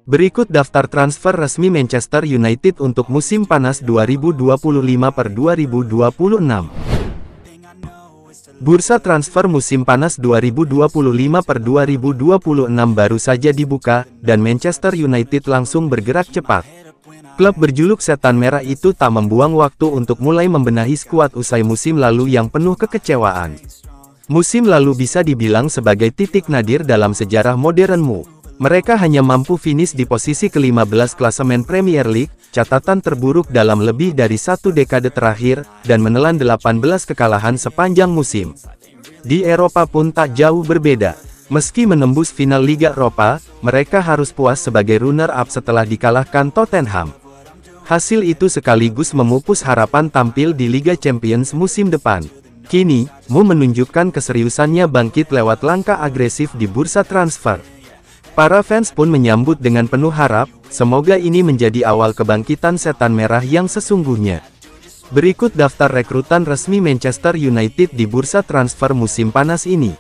Berikut daftar transfer resmi Manchester United untuk musim panas 2025/2026. Bursa transfer musim panas 2025/2026 baru saja dibuka, dan Manchester United langsung bergerak cepat. Klub berjuluk Setan Merah itu tak membuang waktu untuk mulai membenahi skuad usai musim lalu yang penuh kekecewaan. Musim lalu bisa dibilang sebagai titik nadir dalam sejarah modernmu. Mereka hanya mampu finish di posisi ke-15 klasemen Premier League, catatan terburuk dalam lebih dari satu dekade terakhir, dan menelan 18 kekalahan sepanjang musim. Di Eropa pun tak jauh berbeda. Meski menembus final Liga Eropa, mereka harus puas sebagai runner-up setelah dikalahkan Tottenham. Hasil itu sekaligus memupus harapan tampil di Liga Champions musim depan. Kini, Mu menunjukkan keseriusannya bangkit lewat langkah agresif di bursa transfer. Para fans pun menyambut dengan penuh harap, semoga ini menjadi awal kebangkitan Setan Merah yang sesungguhnya. Berikut daftar rekrutan resmi Manchester United di bursa transfer musim panas ini.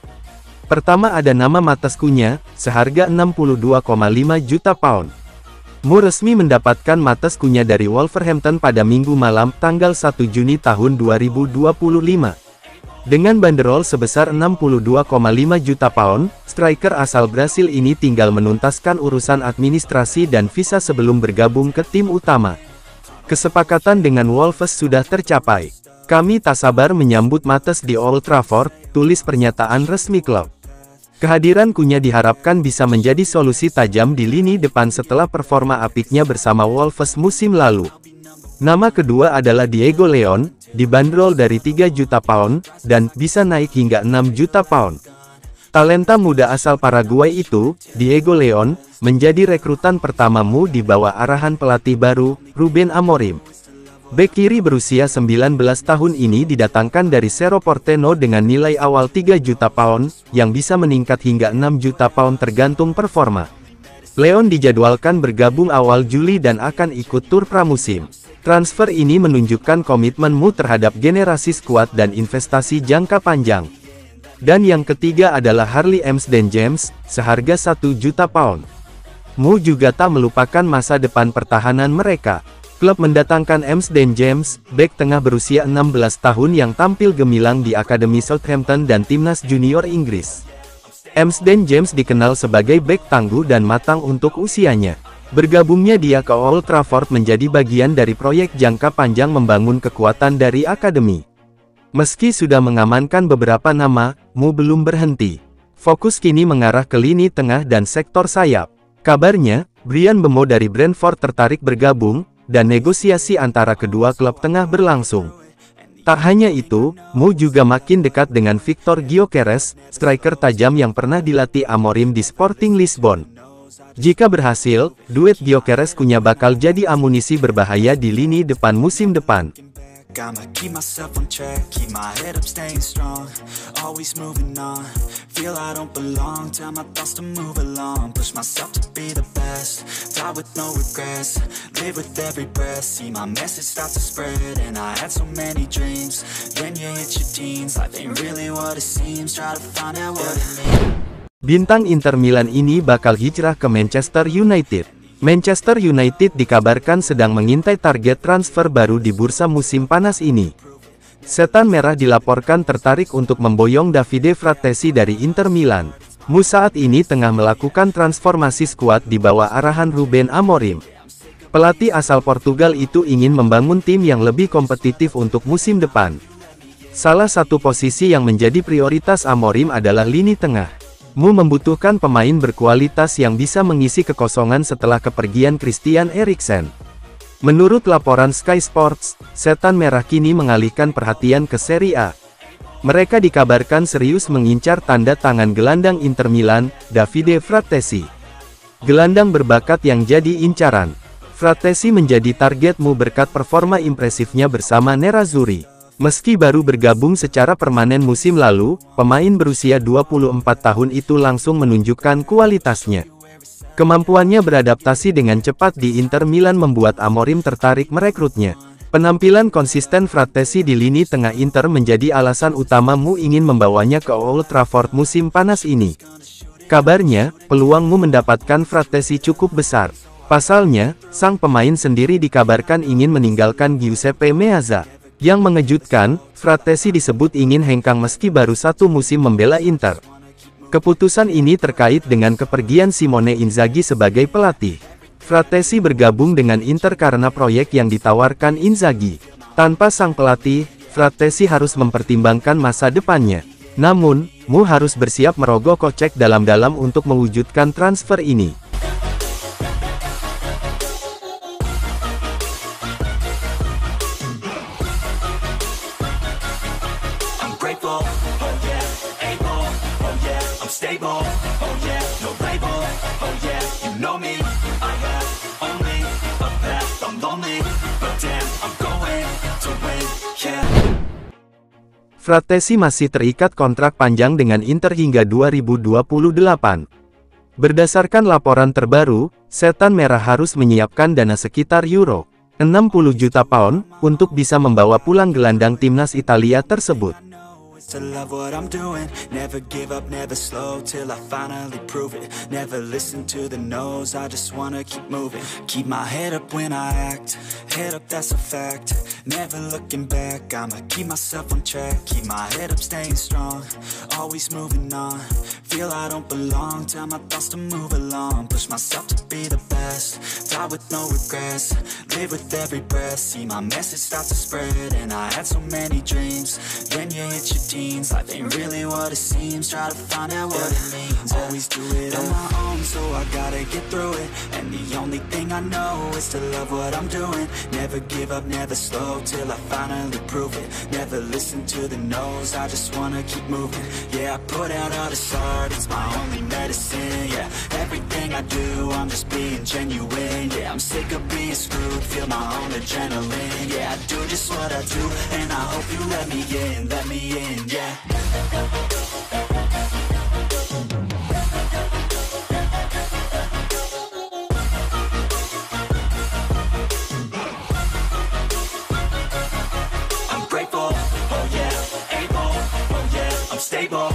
Pertama ada nama Matheus Cunha, seharga 62,5 juta pound. Mu resmi mendapatkan Matheus Cunha dari Wolverhampton pada Minggu malam tanggal 1 Juni tahun 2025. Dengan banderol sebesar 62,5 juta pound, striker asal Brasil ini tinggal menuntaskan urusan administrasi dan visa sebelum bergabung ke tim utama. Kesepakatan dengan Wolves sudah tercapai. Kami tak sabar menyambut Matheus di Old Trafford, tulis pernyataan resmi klub. Kehadiran Cunha diharapkan bisa menjadi solusi tajam di lini depan setelah performa apiknya bersama Wolves musim lalu. Nama kedua adalah Diego Leon, dibanderol dari 3 juta pound, dan bisa naik hingga 6 juta pound. Talenta muda asal Paraguay itu, Diego Leon, menjadi rekrutan pertamamu di bawah arahan pelatih baru, Ruben Amorim. Bek kiri berusia 19 tahun ini didatangkan dari Cerro Porteño dengan nilai awal 3 juta pound, yang bisa meningkat hingga 6 juta pound tergantung performa. Leon dijadwalkan bergabung awal Juli dan akan ikut tur pramusim. Transfer ini menunjukkan komitmen Mu terhadap generasi skuad dan investasi jangka panjang. Dan yang ketiga adalah Harley Amsden-James, seharga 1 juta pound. Mu juga tak melupakan masa depan pertahanan mereka. Klub mendatangkan Amsden-James, bek tengah berusia 16 tahun yang tampil gemilang di Akademi Southampton dan Timnas Junior Inggris. Amsden-James dikenal sebagai bek tangguh dan matang untuk usianya. Bergabungnya dia ke Old Trafford menjadi bagian dari proyek jangka panjang membangun kekuatan dari akademi. Meski sudah mengamankan beberapa nama, Mu belum berhenti. Fokus kini mengarah ke lini tengah dan sektor sayap. Kabarnya, Bryan Mbeumo dari Brentford tertarik bergabung, dan negosiasi antara kedua klub tengah berlangsung. Tak hanya itu, Mu juga makin dekat dengan Victor Gyökeres, striker tajam yang pernah dilatih Amorim di Sporting Lisbon. Jika berhasil, duet Gyökeres-Cunha bakal jadi amunisi berbahaya di lini depan musim depan. Bintang Inter Milan ini bakal hijrah ke Manchester United. Manchester United dikabarkan sedang mengintai target transfer baru di bursa musim panas ini. Setan Merah dilaporkan tertarik untuk memboyong Davide Frattesi dari Inter Milan. Mu saat ini tengah melakukan transformasi skuad di bawah arahan Ruben Amorim. Pelatih asal Portugal itu ingin membangun tim yang lebih kompetitif untuk musim depan. Salah satu posisi yang menjadi prioritas Amorim adalah lini tengah. Mu membutuhkan pemain berkualitas yang bisa mengisi kekosongan setelah kepergian Christian Eriksen. Menurut laporan Sky Sports, Setan Merah kini mengalihkan perhatian ke Serie A. Mereka dikabarkan serius mengincar tanda tangan gelandang Inter Milan, Davide Frattesi. Gelandang berbakat yang jadi incaran. Frattesi menjadi targetmu berkat performa impresifnya bersama Nerazzurri. Meski baru bergabung secara permanen musim lalu, pemain berusia 24 tahun itu langsung menunjukkan kualitasnya. Kemampuannya beradaptasi dengan cepat di Inter Milan membuat Amorim tertarik merekrutnya. Penampilan konsisten Frattesi di lini tengah Inter menjadi alasan utamamu ingin membawanya ke Old Trafford musim panas ini. Kabarnya, peluangmu mendapatkan Frattesi cukup besar. Pasalnya, sang pemain sendiri dikabarkan ingin meninggalkan Giuseppe Meazza. Yang mengejutkan, Frattesi disebut ingin hengkang meski baru satu musim membela Inter. Keputusan ini terkait dengan kepergian Simone Inzaghi sebagai pelatih. Frattesi bergabung dengan Inter karena proyek yang ditawarkan Inzaghi. Tanpa sang pelatih, Frattesi harus mempertimbangkan masa depannya. Namun, mu harus bersiap merogoh kocek dalam-dalam untuk mewujudkan transfer ini. Stable, oh yeah, no label, oh yeah, you know me, I have only a path, I'm lonely, but damn, I'm going to win, yeah. Frattesi masih terikat kontrak panjang dengan Inter hingga 2028. Berdasarkan laporan terbaru, Setan Merah harus menyiapkan dana sekitar euro 60 juta pound untuk bisa membawa pulang gelandang timnas Italia tersebut. To love what I'm doing, never give up, never slow, till I finally prove it, never listen to the no's, I just wanna keep moving, keep my head up when I act, head up that's a fact, never looking back, I'ma keep myself on track, keep my head up staying strong, always moving on, feel I don't belong, tell my thoughts to move along, push myself to be the best, die with no regrets, live with every breath, see my message start to spread, and I had so many dreams, then you hit your teens, life ain't really what it seems, try to find out what it means, always do it on my own, so I gotta get through it, and the only thing I know is to love what I'm doing, never give up, never slow, till I finally prove it, never listen to the no's, I just wanna keep moving, yeah, I put out all this art, it's my only medicine, yeah, everything I do, I'm just being genuine, yeah, I'm sick of being screwed, feel my own adrenaline, yeah, I do just what I do, and I hope you let me in, yeah. I'm grateful, oh yeah, able, oh yeah, I'm stable,